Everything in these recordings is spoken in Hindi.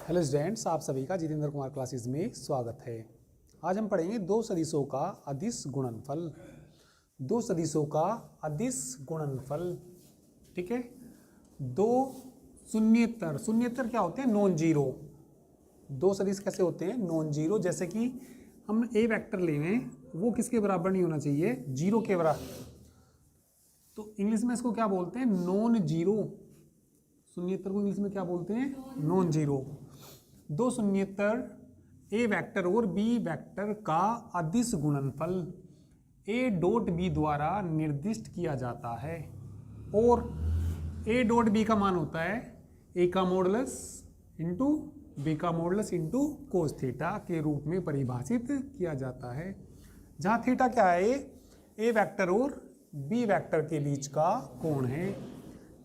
हेलो स्टूडेंट्स, आप सभी का जितेंद्र कुमार क्लासेस में स्वागत है। आज हम पढ़ेंगे दो सदिशों का अदिश गुणनफल। दो सदिशों का अदिश गुणनफल, ठीक है। दो शून्येतर, शून्येतर क्या होते हैं? Non zero. दो सदिश कैसे होते हैं? Non zero. जैसे कि हम ए वेक्टर ले लें, वो किसके बराबर नहीं होना चाहिए? जीरो के बराबर। तो इंग्लिश में इसको क्या बोलते हैं? Non zero. शून्येतर को इंग्लिश में क्या बोलते हैं? Non zero. दो शून्येतर ए वेक्टर और बी वेक्टर का अदिश गुणनफल ए डॉट बी द्वारा निर्दिष्ट किया जाता है और ए डॉट बी का मान होता है ए का मॉडुलस इंटू बी का मॉडुलस इंटू कोस थीटा के रूप में परिभाषित किया जाता है, जहाँ थीटा क्या है? ए वेक्टर और बी वेक्टर के बीच का कोण है।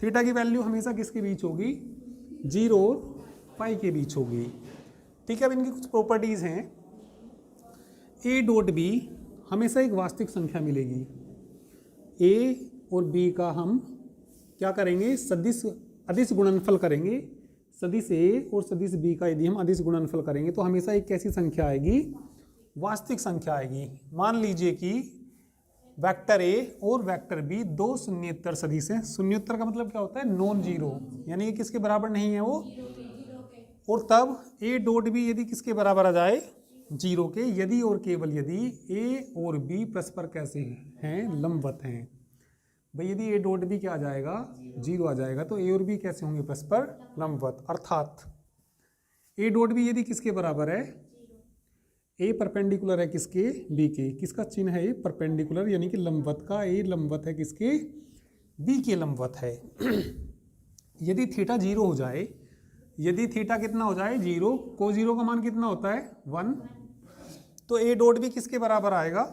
थीटा की वैल्यू हमेशा किसके बीच होगी? जीरो और पाई के बीच होगी, ठीक है। अब इनकी कुछ प्रॉपर्टीज हैं। ए डॉट बी हमेशा एक वास्तविक संख्या मिलेगी। ए और बी का हम क्या करेंगे? सदिश अदिश गुणनफल करेंगे। सदिश ए और सदिश बी का यदि हम अदिश गुणनफल करेंगे तो हमेशा एक कैसी संख्या आएगी? वास्तविक संख्या आएगी। मान लीजिए कि वेक्टर ए और वेक्टर बी दो शून्येतर सदिश हैं। शून्येतर का मतलब क्या होता है? नॉन जीरो, यानी कि किसके बराबर नहीं है वो। और तब ए डॉट बी यदि किसके बराबर आ जाए? जीरो के। यदि और केवल यदि ए और बी परस्पर कैसे हैं? लंबवत हैं। भाई यदि ए डॉट बी क्या आ जाएगा? जीरो आ जाएगा, तो ए और बी कैसे होंगे? परस्पर लंबवत। अर्थात ए डॉट बी यदि किसके बराबर है? ए परपेंडिकुलर है किसके? बी के। किसका चिन्ह है? ए परपेंडिकुलर, यानी कि लंबवत का। ए लंबवत है किसके? बी के लंबवत है। यदि थीटा जीरो हो जाए, यदि थीटा कितना हो जाए? जीरो, को जीरो का मान कितना होता है? 1, तो ए डॉट बी किसके बराबर आएगा?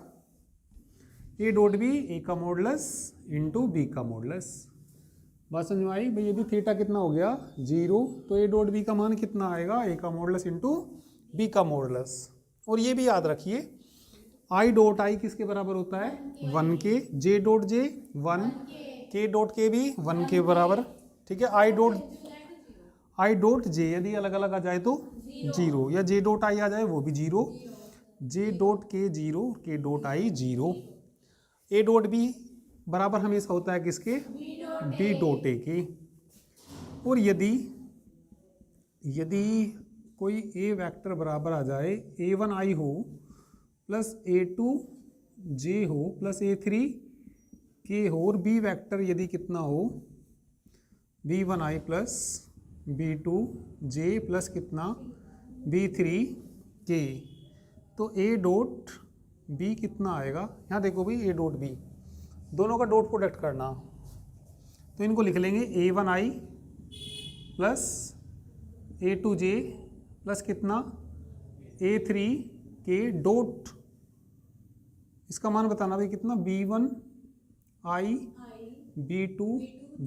ए डॉट बी ए का मॉडुलस इंटू बी का मॉडुलस। बात समझ में आई? भाई यदि थीटा कितना हो गया? जीरो, तो ए डॉट बी का मान कितना आएगा? ए का मॉडुलस इंटू बी का मॉडुलस। और ये भी याद रखिए, आई डॉट आई किसके बराबर होता है? 1 के। जे डॉट जे 1 के, डॉट के भी 1 के बराबर, ठीक है। आई डॉट जे यदि अलग अलग आ जाए तो जीरो, या जे डॉट आई आ जाए वो भी zero. J dot K zero, K dot I zero. A dot B बराबर हमेशा होता है किसके? बी डॉट ए के। और यदि कोई ए वेक्टर बराबर आ जाए A1 आई हो प्लस A2 जे हो प्लस A3 के हो, और बी वेक्टर यदि कितना हो? B1 आई प्लस B2 जे प्लस कितना? B3 के, तो ए डॉट बी कितना आएगा? यहाँ देखो भाई, ए डॉट बी दोनों का डॉट प्रोडक्ट करना, तो इनको लिख लेंगे A1 आई प्लस A2 जे प्लस कितना? A3 के डॉट, इसका मान बताना भाई कितना? B1 आई B2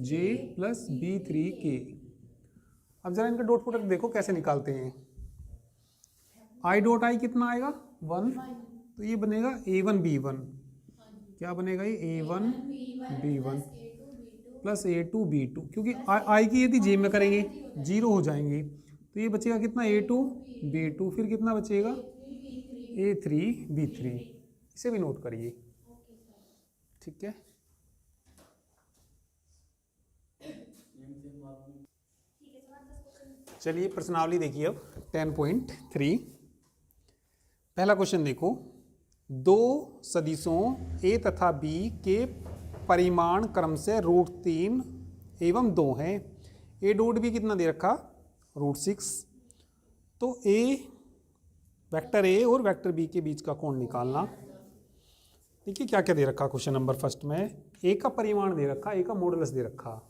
जे प्लस B3 के। अब जरा इनका डॉट प्रोडक्ट देखो कैसे निकालते हैं। आई डॉट आई कितना आएगा? 1, तो ये बनेगा A1 B1। क्या बनेगा ये? A1 B1 plus A2 B2, क्योंकि आई की यदि जे में करेंगे जीरो हो जाएंगे, तो ये बचेगा कितना? A2 B2, फिर कितना बचेगा? A3 B3। इसे भी नोट करिए, ठीक है। चलिए प्रश्नावली देखिए अब 10.3। पहला क्वेश्चन देखो, दो सदिशों ए तथा बी के परिमाण क्रम से √3 एवं 2 हैं। ए डॉट बी कितना दे रखा? √6। तो ए वेक्टर ए और वेक्टर बी के बीच का कोण निकालना। देखिए क्या क्या दे रखा क्वेश्चन नंबर फर्स्ट में। ए का परिमाण दे रखा, ए का मॉडुलस दे रखा।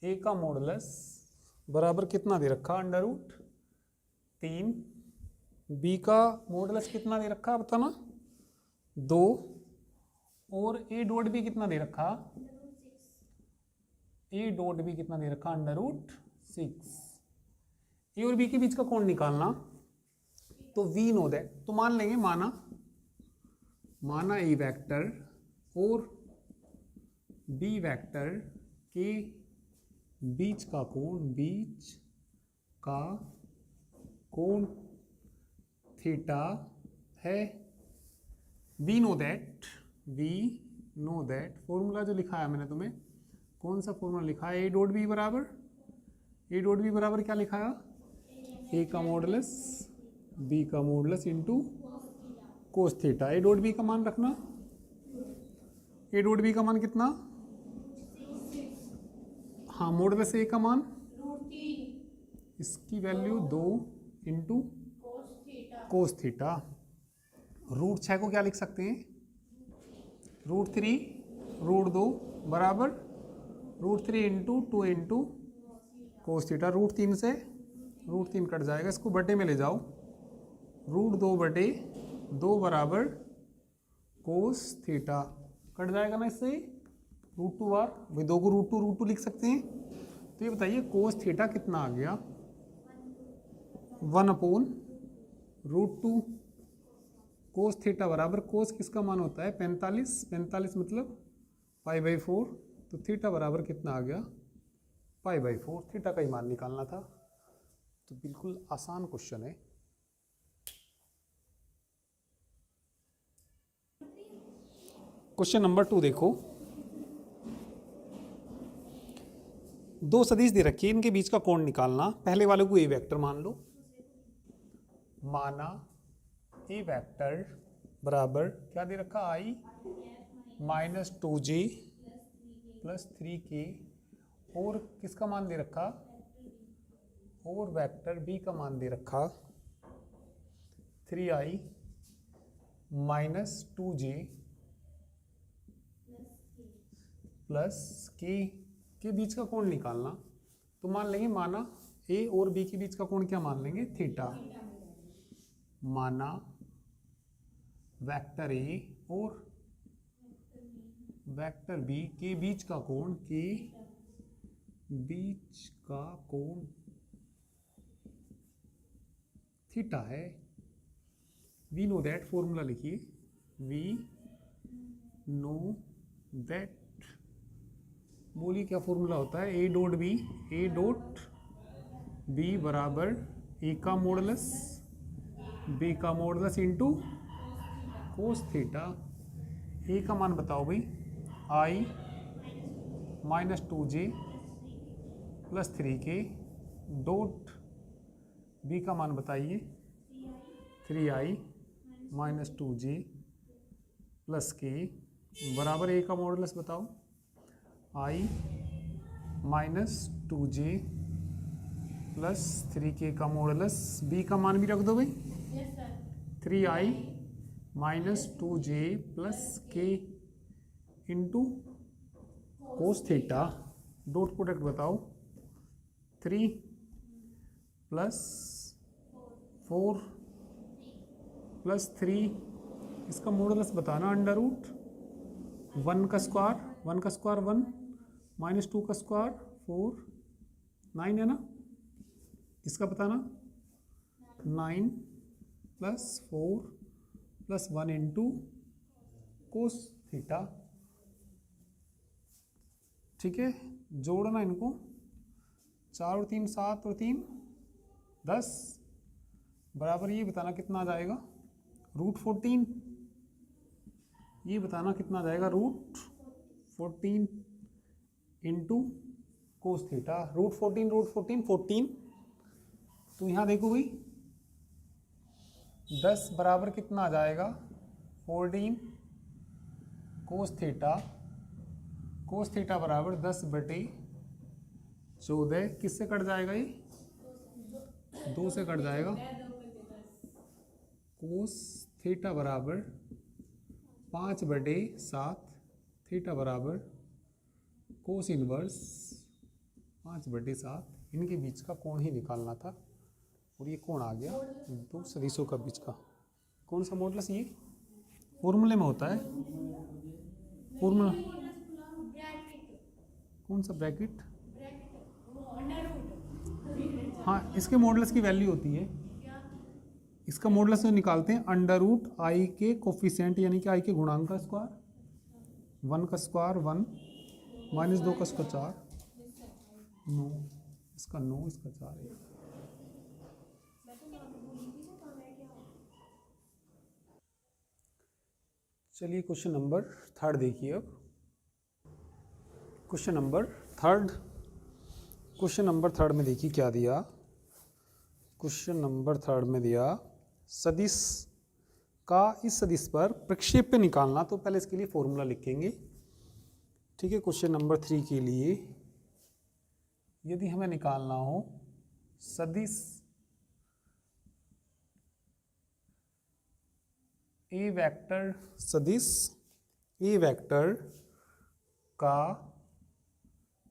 ए का मॉडुलस बराबर कितना दे रखा? √3। बी का मॉडुलस कितना दे रखा बताना? 2। और ए डॉट बी कितना दे रखा? ए डॉट बी कितना दे रखा? √6। ए और बी के बीच का कोण निकालना, तो वी नो दैट, तो मान लेंगे, माना ए वेक्टर और बी वेक्टर के बीच का कोण कोण थीटा है। वी नो दैट फॉर्मूला जो लिखा है मैंने तुम्हें, कौन सा फॉर्मूला लिखा है, ए डॉट बी बराबर क्या लिखा है, ए का मॉडुलस बी का modulus into cos theta. A dot B का मान रखना, ए डॉट बी का मान कितना, हाँ मॉडुलस ए का मान, इसकी value 2 into cos theta. Root 6 को क्या लिख सकते हैं, √3 √2 बराबर √3 इंटू 2 इंटू कोस थीटा। √3 से √3 कट जाएगा, इसको बटे में ले जाओ, √2/2 बराबर कोस थीटा कट जाएगा ना इससे, √2 बार, भाई 2 को √2 लिख सकते हैं। तो ये बताइए कोस थीटा कितना आ गया, 1/√2। कोस थीटा बराबर, कोस किसका मान होता है 45 मतलब π/4, तो थीटा बराबर कितना आ गया π/4। थीटा का ही मान निकालना था, तो बिल्कुल आसान क्वेश्चन है। क्वेश्चन नंबर 2 देखो, दो सदिश दे रखी है, इनके बीच का कोण निकालना। पहले वाले को ए वेक्टर मान लो, माना ए वेक्टर बराबर क्या दे रखा, i -2j + 3k, और किसका मान दे रखा, और वेक्टर b का मान दे रखा 3i -2j + k के बीच का कोण निकालना। तो मान लेंगे, माना a और b के बीच का कोण क्या मान लेंगे, थीटा। माना वेक्टर a और वेक्टर b के बीच का कोण, थीटा है। वी नो दैट, फॉर्मूला लिखिए, वी नो दैट, बोलिए क्या फॉर्मूला होता है, ए डॉट बी बराबर ए का मॉडुलस बी का मॉडुलस इंटू कोस थीटा। ए का मान बताओ भाई, i -2j + 3k, dot B का मान बताइए 3i -2j + k बराबर ए का मॉडुलस बताओ, i -2j + 3k का मॉडुलस, b का मान भी रख दो भाई, 3i -2j + k into cos theta. Dot product बताओ, 3 + 4 + 3, इसका मॉडुलस बताना, √1 का स्क्वायर 1 का स्क्वायर 1 -2 का स्क्वायर 4, 9 है ना, इसका बताना 9 + 4 + 1 इंटू कोस थीटा। ठीक है, जोड़ना इनको, 4 और 3 7 और 3 10 बराबर, ये बताना कितना आ जाएगा, √14, ये बताना कितना आ जाएगा, √14 इंटू कोस थीटा। √14 तो यहाँ देखो भाई, 10 बराबर कितना आ जाएगा, 14 कोस थीटा बराबर 10/14, किससे कट जाएगा, ये 2 से कट जाएगा। कोस थीटा बराबर 5/7, थीटा बराबर कोस इनवर्स 5/7, इनके बीच का कोण ही निकालना था, और ये कोण आ गया दो सदिशों का बीच का। कौन सा मॉडुलस, ये फॉर्मूले में होता है, फॉर्मूला कौन सा, ब्रैकेट, हाँ इसके मॉडुलस की वैल्यू होती है, इसका मॉडुलस जो निकालते हैं √i के कोफिशिएंट, यानी कि i के गुणांक का स्क्वायर, 1 का स्क्वायर 1 -2 का स्क्वायर 4, 9, इसका 9 इसका 4 है। चलिए क्वेश्चन नंबर थर्ड देखिए अब। Question number third, question number third में देखिए क्या दिया। क्वेश्चन नंबर थर्ड में दिया सदिश का इस सदिश पर प्रक्षेप्य निकालना। तो पहले इसके लिए फॉर्मूला लिखेंगे, ठीक है। क्वेश्चन नंबर 3 के लिए यदि हमें निकालना हो सदिश ए वेक्टर, सदिश ए वेक्टर का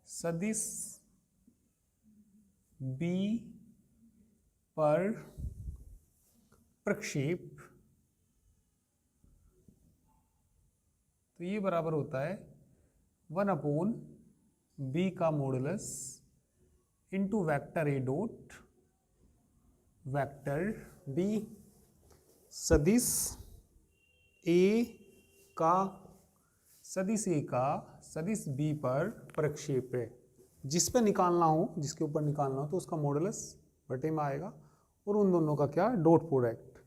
सदिश बी पर प्रक्षेप, तो ये बराबर होता है 1/b का modulus into vector A dot vector B. सदिश ए का सदिश ए का सदिश बी पर प्रक्षेप है, जिस पे निकालना हो, जिसके ऊपर निकालना हो तो उसका मॉडुलस बटे में आएगा और उन दोनों का क्या, डॉट प्रोडक्ट,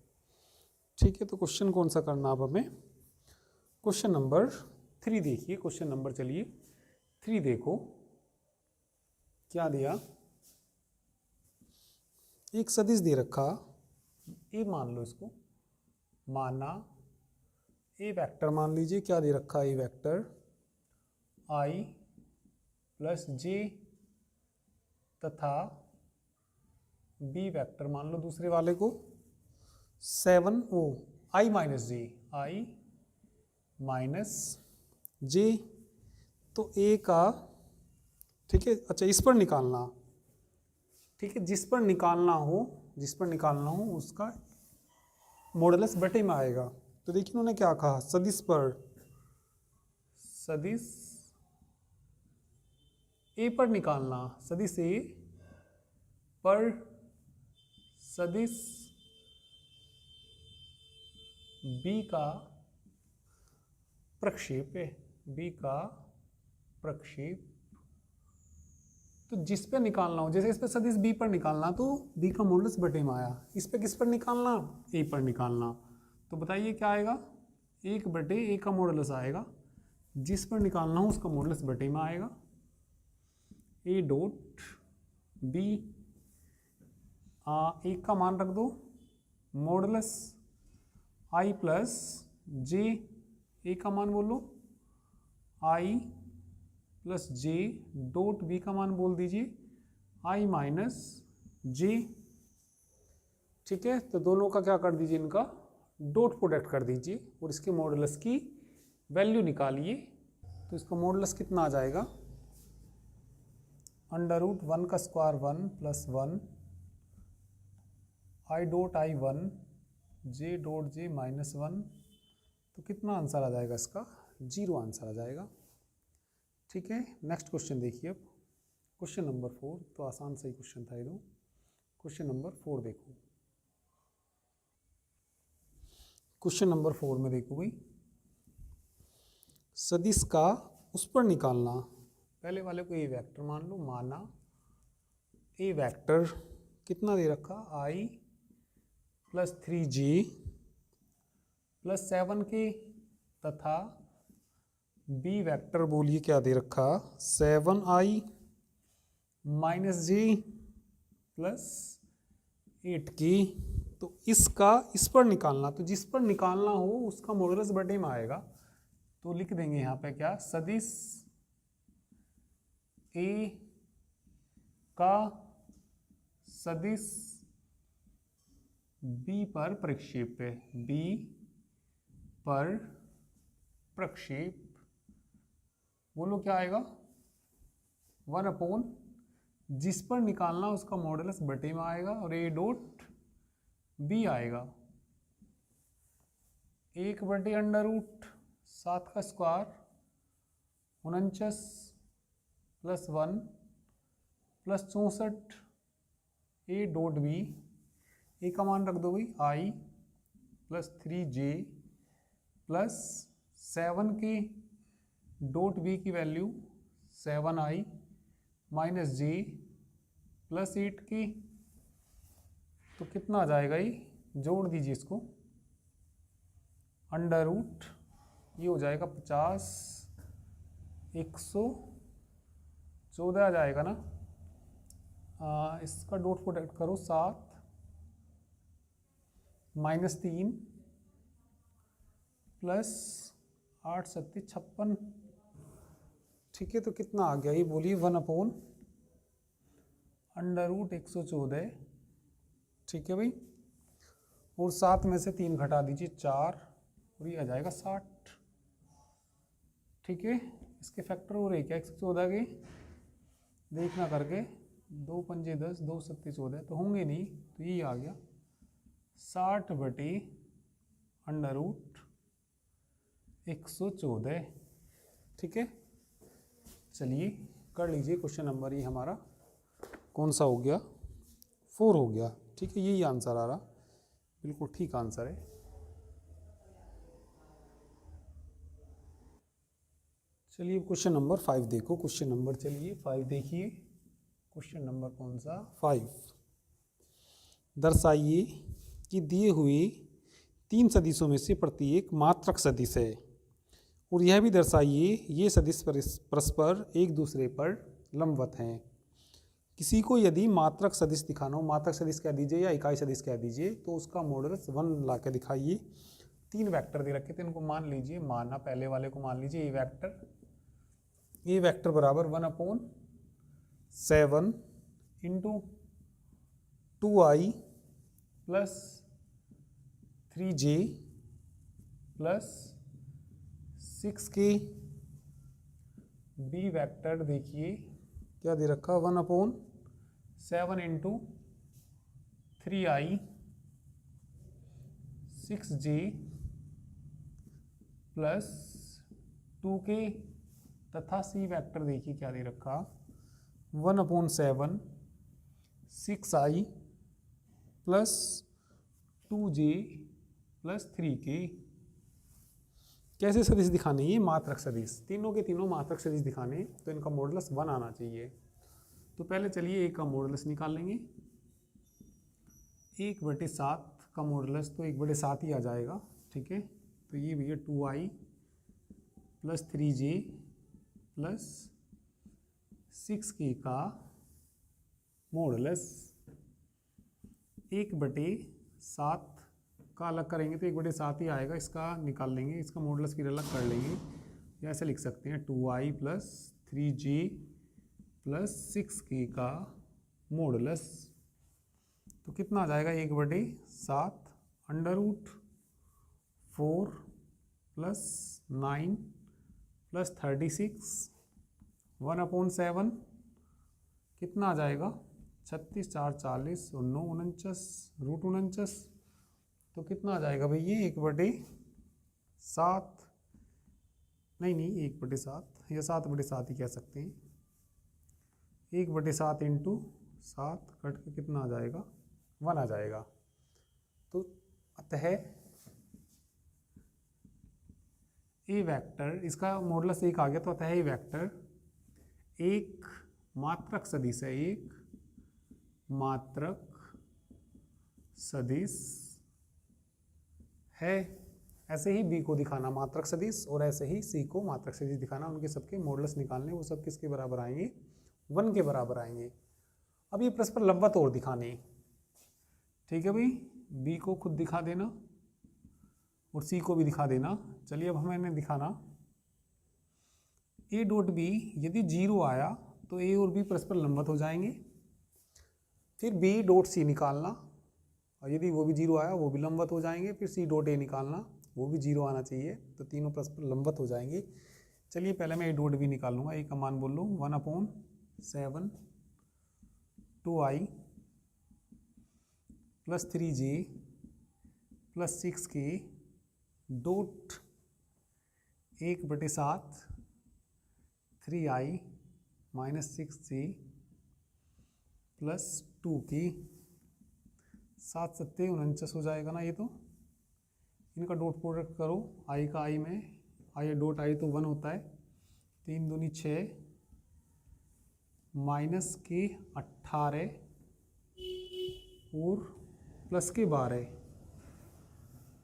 ठीक है। तो क्वेश्चन कौन सा करना अब हमें, क्वेश्चन नंबर 3 देखिए। क्वेश्चन नंबर चलिए 3 देखो क्या दिया। एक सदिश दे रखा ए, मान लो इसको, माना ए वेक्टर मान लीजिए, क्या दे रखा है ए वेक्टर आई प्लस जे तथा बी वेक्टर मान लो दूसरे वाले को 7 ओ आई माइनस जे, आई माइनस जे। तो ए का, ठीक है, अच्छा इस पर निकालना, ठीक है, जिस पर निकालना हो, जिस पर निकालना हो उसका मॉडुलस बटे में आएगा। तो देखिए उन्होंने क्या कहा, सदिश पर, सदिश ए पर निकालना, सदिश ए पर सदिश बी का प्रक्षेप है, बी का प्रक्षेप। तो जिस पे निकालना हो, जैसे इस पे सदिश बी पर निकालना तो बी का मॉडुलस बटे में आया, इस पे किस पर निकालना, ए पर निकालना, तो बताइए क्या आएगा, 1/a का मॉडुलस आएगा, जिस पर निकालना हो उसका मॉडुलस बटे में आएगा, ए डॉट बी। एक का मान रख दो, मॉडुलस आई प्लस जे, ए का मान बोलो आई प्लस जे डॉट बी का मान बोल दीजिए आई माइनस जे, ठीक है। तो दोनों का क्या कर दीजिए, इनका डॉट प्रोडक्ट कर दीजिए और इसके मॉडुलस की वैल्यू निकालिए। तो इसका मॉडुलस कितना आ जाएगा, √1 का square 1 plus 1 I dot I 1 J dot J minus 1। तो कितना आंसर आ जाएगा इसका, 0 आंसर आ जाएगा, ठीक है। नेक्स्ट क्वेश्चन देखिए अब, क्वेश्चन नंबर 4। तो आसान सही क्वेश्चन था ये दो। क्वेश्चन नंबर 4 देखो, क्वेश्चन नंबर 4 में देखो भाई, सदिश का उस पर निकालना, पहले वाले को ए वेक्टर मान लो, माना ए वेक्टर कितना दे रखा, आई प्लस 3j प्लस 7k तथा बी वेक्टर बोलिए क्या दे रखा, 7i minus j plus 8k। तो इसका इस पर निकालना, तो जिस पर निकालना हो उसका मॉडुलस बटे में आएगा। तो लिख देंगे यहाँ पे क्या, सदिश ए का सदिश बी पर प्रक्षेप है, बी पर प्रक्षेप, बोलो क्या आएगा, 1/, जिस पर निकालना उसका मॉडुलस बटे में आएगा और ए डॉट बी आएगा 1/√7 का square 49 plus 1 plus 64 A dot B, A का मान रख दो भाई i plus 3j plus 7k dot B की value 7i minus j plus 8k। तो कितना आ जाएगा ये, जोड़ दीजिए इसको, अंडर रूट ये हो जाएगा 50, 114 आ जाएगा ना। इसका डॉट प्रोडक्ट करो, 7 -3 प्लस 8 7 56। ठीक है, तो कितना आ गया ये बोलिए, 1 अंडर रूट 114। ठीक है भाई, और 7 में से 3 घटा दीजिए, 4, और ये आ जाएगा 60। ठीक है, इसके फैक्टर हो रहे क्या 114 के, देखना करके, 2 पंजे 10, 2 सत्ते 14 तो होंगे नहीं, तो यही आ गया 60 बटे अंडर रूट 114। ठीक है, चलिए कर लीजिए क्वेश्चन नंबर, ये हमारा कौन सा हो गया, 4 हो गया। ठीक है, यही आंसर आ रहा, बिल्कुल ठीक आंसर है। चलिए क्वेश्चन नंबर 5 देखो, क्वेश्चन नंबर, चलिए 5 देखिए, क्वेश्चन नंबर कौन सा, 5। दर्शाइए कि दिए हुए 3 सदिशों में से प्रत्येक मात्रक सदिश है, और यह भी दर्शाइए ये सदिश परस्पर एक दूसरे पर लंबवत हैं। किसी को यदि मात्रक सदिश दिखाना हो, मात्रक सदिश कह दीजिए या इकाई सदिश कह दीजिए, तो उसका मॉडुलस 1 ला के दिखाइए। 3 वेक्टर दे रखे थे, इनको मान लीजिए, माना पहले वाले को मान लीजिए ए वेक्टर बराबर 1/7 into 2i plus 3j plus 6k। B vector देखिए क्या दे रखा, 1/7 into 3i 6j plus 2k, तथा सी वेक्टर देखिए क्या दे रखा, 1/7 6i plus 2j plus 3k। कैसे सदिश दिखाने, ये मात्रक सदिश, तीनों के तीनों मात्रक सदिश दिखाने, तो इनका मॉडुलस 1 आना चाहिए। तो पहले चलिए एक का मॉडुलस निकाल लेंगे। 1/7 का मॉडुलस तो 1/7 ही आ जाएगा। ठीक है, तो ये भैया 2i plus 3j plus 6k का मॉडुलस 1/7 का अलग करेंगे तो 1/7 ही आएगा, इसका निकाल लेंगे, इसका मॉडुलस फिर अलग कर लेंगे, या ऐसे लिख सकते हैं 2i plus 3j plus 6k का मॉडुलस। तो कितना आ जाएगा, 1/7 अंडर रूट 4 प्लस 9 प्लस 36 1/7 कितना आ जाएगा, 36 4 40 और 9 49 रूट 49। तो कितना आ जाएगा भाई, ये 1/7, नहीं 1/7 या 7/7 ही कह सकते हैं। 1/7 इंटू 7 कट के कितना आ जाएगा, 1 आ जाएगा। तो अतः ए वेक्टर, इसका मॉडुलस 1 आ गया, तो अतः ए वेक्टर एक मात्रक सदिश है, एक मात्रक सदिश है। ऐसे ही बी को दिखाना मात्रक सदिश, और ऐसे ही सी को मात्रक सदिश दिखाना, उनके सबके मॉडुलस निकालने, वो सब किसके बराबर आएंगे, 1 के बराबर आएंगे। अब ये परस्पर लंबवत और दिखाने, ठीक है भाई, बी को खुद दिखा देना और सी को भी दिखा देना। चलिए अब हमें दिखाना, ए डॉट बी यदि 0 आया तो ए और बी परस्पर लंबवत हो जाएंगे। फिर बी डॉट सी निकालना, और यदि वो भी 0 आया वो भी लंबवत हो जाएंगे। फिर सी डॉट ए निकालना, वो भी 0 आना चाहिए, तो तीनों परस्पर लंबवत हो जाएंगे। चलिए पहले मैं ए डॉट बी निकालूंगा, ए का मान बोल लूँ 1/7 2i plus 3j plus 6k dot 1/7 3i minus 6j plus 2k। 7 7 49 हो जाएगा ना, ये तो इनका डॉट प्रोडक्ट करो, आई का आई में, आई डॉट आई तो 1 होता है, 3 दूनी 6 माइनस के 18 और प्लस के 12,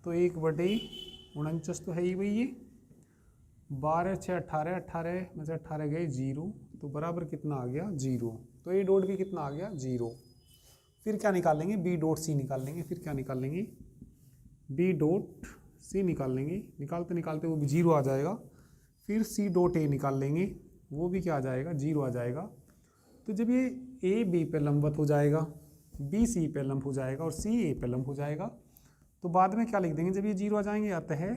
तो 1/49 तो है ही भाई ये। 12 6 18, 18 में से 18 गए 0, तो बराबर कितना आ गया 0। तो ए डॉट भी कितना आ गया 0। फिर क्या निकालेंगे, बी डॉट सी निकाल लेंगे। फिर क्या निकाल लेंगे, बी डॉट सी निकाल लेंगे। निकालते निकालते वो भी 0 आ जाएगा। फिर सी डॉट ए निकाल लेंगे, वो भी क्या आ जाएगा 0 आ जाएगा। तो जब ये ए बी पे लंबवत हो जाएगा, बी सी पे लंब हो जाएगा और सी ए पे लंब हो जाएगा, तो बाद में क्या लिख देंगे जब ये 0 आ जाएंगे, अतः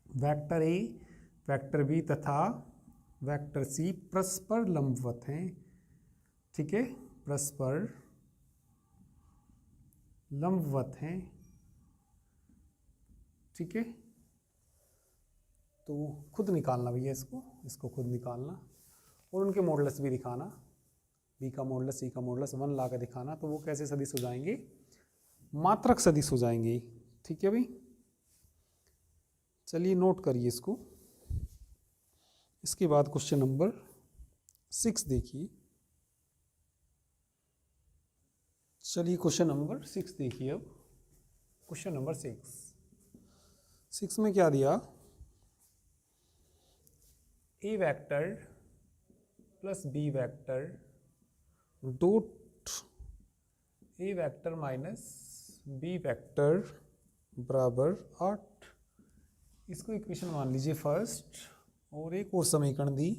वेक्टर ए, वेक्टर बी तथा वेक्टर सी परस्पर लंबवत हैं। ठीक है, परस्पर लंबवत हैं। ठीक है, तो खुद निकालना भैया इसको खुद निकालना और उनके मॉडल्स भी दिखाना। बी का मॉडल्स, सी का मॉडल्स 1 ला कर दिखाना। तो वो कैसे सदिश हो जाएंगे, मात्रक सदिश हो जाएंगे। ठीक है भाई, चलिए नोट करिए इसको। इसके बाद क्वेश्चन नंबर 6 देखिए। चलिए क्वेश्चन नंबर 6 देखिए। अब क्वेश्चन नंबर 6 में क्या दिया, A vector plus B vector dot A vector minus B vector बराबर 8। इसको इक्वेशन मान लीजिए फर्स्ट। और एक और समीकरण दी,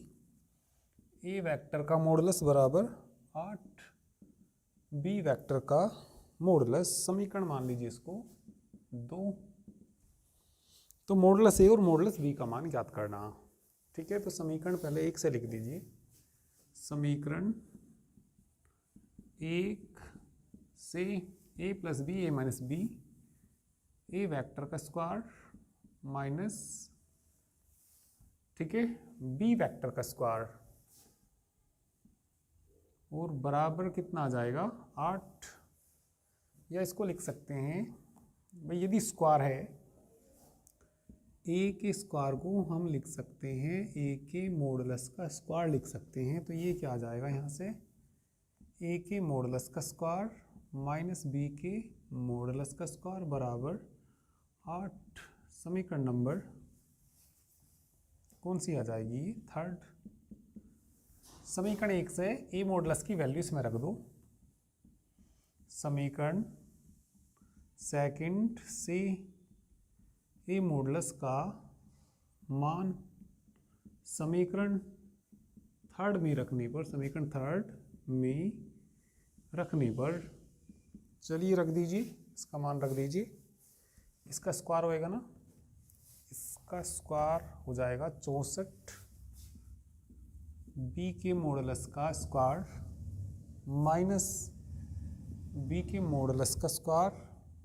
ए वेक्टर का मॉडुलस बराबर 8, बी वेक्टर का मॉडुलस, समीकरण मान लीजिए इसको 2। तो मॉडुलस ए और मॉडुलस बी का मान ज्ञात करना। ठीक है, तो समीकरण पहले 1 से लिख दीजिए। समीकरण 1 से ए प्लस बी, ए माइनस बी, ए वेक्टर का स्क्वायर माइनस, ठीक है, बी वेक्टर का स्क्वायर, और बराबर कितना आ जाएगा 8। या इसको लिख सकते हैं भाई, यदि स्क्वायर है ए के स्क्वायर को हम लिख सकते हैं ए के मॉडुलस का स्क्वायर लिख सकते हैं। तो ये क्या आ जाएगा यहाँ से, ए के मॉडुलस का स्क्वायर माइनस बी के मॉडुलस का स्क्वायर बराबर 8। समीकरण नंबर कौन सी आ जाएगी, थर्ड। समीकरण 1 से ए मॉडुलस की वैल्यू इसमें रख दो। समीकरण सेकंड से ए मॉडुलस का मान समीकरण थर्ड में रखने पर, समीकरण थर्ड में रखने पर, चलिए रख दीजिए, इसका मान रख दीजिए। इसका स्क्वायर होएगा ना, इसका स्क्वायर हो जाएगा 64, बी के मॉडुलस का स्क्वायर माइनस बी के मॉडुलस का स्क्वायर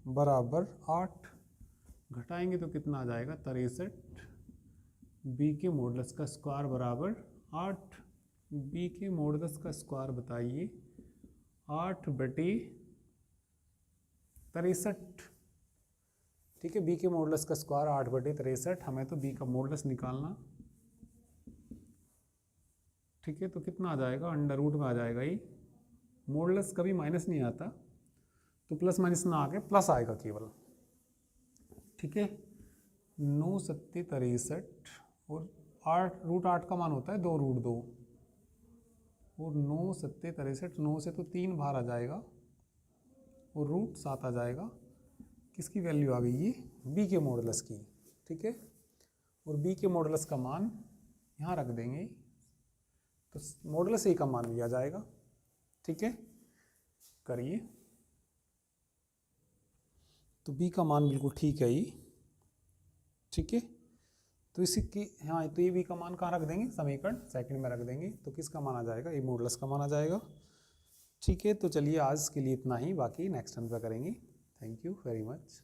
बराबर 8। घटाएंगे तो कितना आ जाएगा 63, बी के मॉडुलस का स्क्वायर बराबर 8। बी के मॉडुलस का स्क्वायर बताइए 8/63। ठीक है, बी के मॉडुलस का स्क्वायर 8/63। हमें तो बी का मॉडुलस निकालना। ठीक है, तो कितना आ जाएगा, अंडर रूट में आ जाएगा। ये मॉडुलस कभी माइनस नहीं आता, तो प्लस माइनस ना आके प्लस आएगा केवल। ठीक है, 9 7 63 और 8 √8 का मान होता है 2√2 और 9 7 63, 9 से तो 3 बाहर आ जाएगा और √7 आ जाएगा। किसकी वैल्यू आ गई, ये बी के मॉडुलस की। ठीक है, और बी के मॉडुलस का मान यहाँ रख देंगे, तो मॉडुलस ए का मान भी आ जाएगा। ठीक है, करिए। तो बी का मान बिल्कुल ठीक है ये। ठीक है, तो इसी की, हाँ, तो ये बी का मान कहाँ रख देंगे, समीकरण सेकंड में रख देंगे। तो किसका मान आ जाएगा, ये मॉडुलस का मान आ जाएगा। ठीक है, तो चलिए आज के लिए इतना ही, बाकी नेक्स्ट टाइम पे करेंगे। Thank you very much.